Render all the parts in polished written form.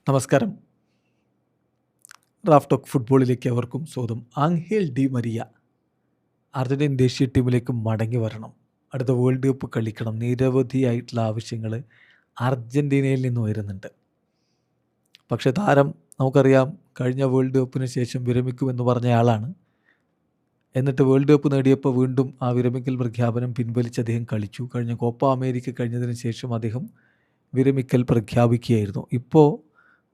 നമസ്കാരം. Raf talk ഫുട്ബോളിലേക്ക് അവർക്കും സ്വാഗതം. ആംഹേൽ ഡി മരിയ അർജന്റീൻ ദേശീയ ടീമിലേക്ക് മടങ്ങി വരണം. അടുത്ത വേൾഡ് കപ്പ് കളിക്കണം. നിരവധിയായിട്ടുള്ള ആവശ്യങ്ങൾ അർജന്റീനയിൽ നിന്ന് വരുന്നുണ്ട്. പക്ഷേ താരം നമുക്കറിയാം, കഴിഞ്ഞ വേൾഡ് കപ്പിന് ശേഷം വിരമിക്കുമെന്ന് പറഞ്ഞ ആളാണ്. എന്നിട്ട് വേൾഡ് കപ്പ് നേടിയപ്പോൾ വീണ്ടും ആ വിരമിക്കൽ പ്രഖ്യാപനം പിൻവലിച്ച് അദ്ദേഹം കളിച്ചു. കഴിഞ്ഞ കോപ്പ അമേരിക്ക കഴിഞ്ഞതിന് ശേഷം അദ്ദേഹം വിരമിക്കൽ പ്രഖ്യാപിക്കുകയായിരുന്നു. ഇപ്പോൾ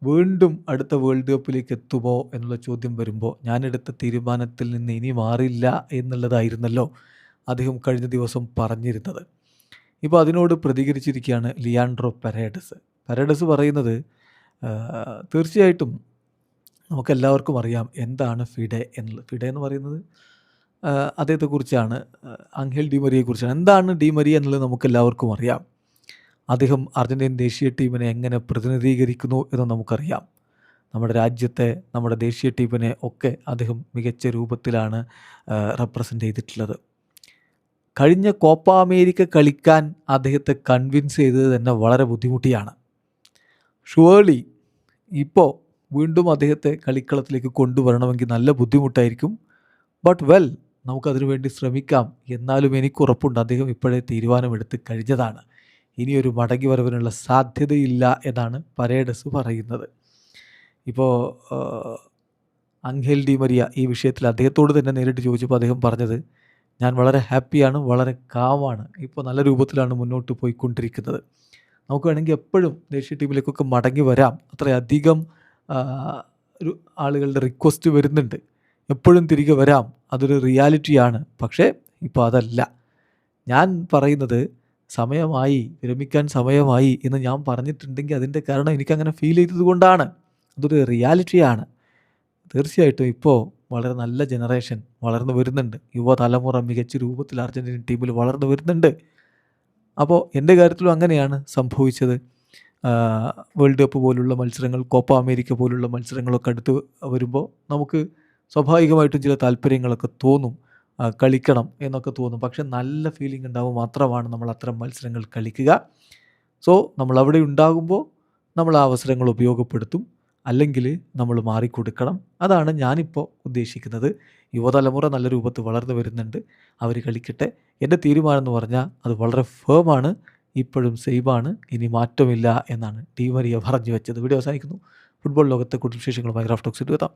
വീണ്ടും അടുത്ത വേൾഡ് കപ്പിലേക്ക് എത്തുമോ എന്നുള്ള ചോദ്യം വരുമ്പോൾ, ഞാനെടുത്ത തീരുമാനത്തിൽ നിന്ന് ഇനി മാറില്ല എന്നുള്ളതായിരുന്നല്ലോ അദ്ദേഹം കഴിഞ്ഞ ദിവസം പറഞ്ഞിരുന്നത്. ഇപ്പോൾ അതിനോട് പ്രതികരിച്ചിരിക്കുകയാണ് ലിയാൻഡ്രോ പെരേഡസ്. പെരേഡസ് പറയുന്നത്, തീർച്ചയായിട്ടും നമുക്കെല്ലാവർക്കും അറിയാം എന്താണ് ഫിഡെ എന്നുള്ളത്. ഫിഡെ എന്ന് പറയുന്നത് അദ്ദേഹത്തെക്കുറിച്ചാണ്, ആംഹേൽ ഡി മരിയയെക്കുറിച്ചാണ്. എന്താണ് ഡി മരിയ എന്നുള്ളത് നമുക്കെല്ലാവർക്കും അറിയാം. അദ്ദേഹം അർജന്റീൻ ദേശീയ ടീമിനെ എങ്ങനെ പ്രതിനിധീകരിക്കുന്നു എന്ന് നമുക്കറിയാം. നമ്മുടെ രാജ്യത്തെ, നമ്മുടെ ദേശീയ ടീമിനെ ഒക്കെ അദ്ദേഹം മികച്ച രൂപത്തിലാണ് റെപ്രസെൻ്റ് ചെയ്തിട്ടുള്ളത്. കഴിഞ്ഞ കോപ്പ അമേരിക്ക കളിക്കാൻ അദ്ദേഹത്തെ കൺവിൻസ് ചെയ്തത് തന്നെ വളരെ ബുദ്ധിമുട്ടിയാണ്. ഷുവർലി ഇപ്പോൾ വീണ്ടും അദ്ദേഹത്തെ കളിക്കളത്തിലേക്ക് കൊണ്ടുവരണമെങ്കിൽ നല്ല ബുദ്ധിമുട്ടായിരിക്കും. ബട്ട് നമുക്കതിനു വേണ്ടി ശ്രമിക്കാം. എന്നാലും എനിക്കുറപ്പുണ്ട് അദ്ദേഹം ഇപ്പോഴേ തീരുമാനമെടുത്ത് കഴിഞ്ഞതാണ്. ഇനിയൊരു മടങ്ങി വരവിനുള്ള സാധ്യതയില്ല എന്നാണ് പരേഡസ് പറയുന്നത്. ഇപ്പോൾ ആംഹേൽ ഡി മരിയ ഈ വിഷയത്തിൽ അദ്ദേഹത്തോട് തന്നെ നേരിട്ട് ചോദിച്ചപ്പോൾ അദ്ദേഹം പറഞ്ഞത്, ഞാൻ വളരെ ഹാപ്പിയാണ്, വളരെ കാമാണ്, ഇപ്പോൾ നല്ല രൂപത്തിലാണ് മുന്നോട്ട് പോയിക്കൊണ്ടിരിക്കുന്നത്. നമുക്ക് വേണമെങ്കിൽ എപ്പോഴും ദേശീയ ടീമിലേക്കൊക്കെ മടങ്ങി വരാം. അത്രയധികം ഒരു ആളുകളുടെ റിക്വസ്റ്റ് വരുന്നുണ്ട്. എപ്പോഴും തിരികെ വരാം, അതൊരു റിയാലിറ്റിയാണ്. പക്ഷേ ഇപ്പോൾ അതല്ല. ഞാൻ പറയുന്നത്, സമയമായി, വിരമിക്കാൻ സമയമായി എന്ന് ഞാൻ പറഞ്ഞിട്ടുണ്ടെങ്കിൽ അതിൻ്റെ കാരണം എനിക്കങ്ങനെ ഫീൽ ചെയ്തത് കൊണ്ടാണ്. അതൊരു റിയാലിറ്റിയാണ്. തീർച്ചയായിട്ടും ഇപ്പോൾ വളരെ നല്ല ജനറേഷൻ വളർന്നു വരുന്നുണ്ട്. യുവതലമുറ മികച്ച രൂപത്തിൽ അർജന്റീൻ ടീമിൽ വളർന്നു വരുന്നുണ്ട്. അപ്പോൾ എൻ്റെ കാര്യത്തിലും അങ്ങനെയാണ് സംഭവിച്ചത്. വേൾഡ് കപ്പ് പോലുള്ള മത്സരങ്ങൾ, കോപ്പ അമേരിക്ക പോലുള്ള മത്സരങ്ങളൊക്കെ അടുത്ത് വരുമ്പോൾ നമുക്ക് സ്വാഭാവികമായിട്ടും ചില താല്പര്യങ്ങളൊക്കെ തോന്നും. കളിക്കണം എന്നൊക്കെ തോന്നും. പക്ഷെ നല്ല ഫീലിംഗ് ഉണ്ടാവും മാത്രമാണ് നമ്മൾ അത്തരം മത്സരങ്ങൾ കളിക്കുക. സോ നമ്മളവിടെ ഉണ്ടാകുമ്പോൾ നമ്മൾ ആ അവസരങ്ങൾ ഉപയോഗപ്പെടുത്തും, അല്ലെങ്കിൽ നമ്മൾ മാറിക്കൊടുക്കണം. അതാണ് ഞാനിപ്പോൾ ഉദ്ദേശിക്കുന്നത്. യുവതലമുറ നല്ല രൂപത്തിൽ വളർന്നു വരുന്നുണ്ട്, അവർ കളിക്കട്ടെ. എൻ്റെ തീരുമാനം എന്ന് പറഞ്ഞാൽ അത് വളരെ ഫേമാണ്, ഇപ്പോഴും സെയിമാണ്, ഇനി മാറ്റമില്ല എന്നാണ് ഡി മരിയ പറഞ്ഞു വെച്ചത്. വീഡിയോ അവസാനിക്കുന്നു. ഫുട്ബോൾ ലോകത്തെ കൂടുതൽ വിശേഷങ്ങളുമായി റാഫ് ടോക്സിൽ എത്താം.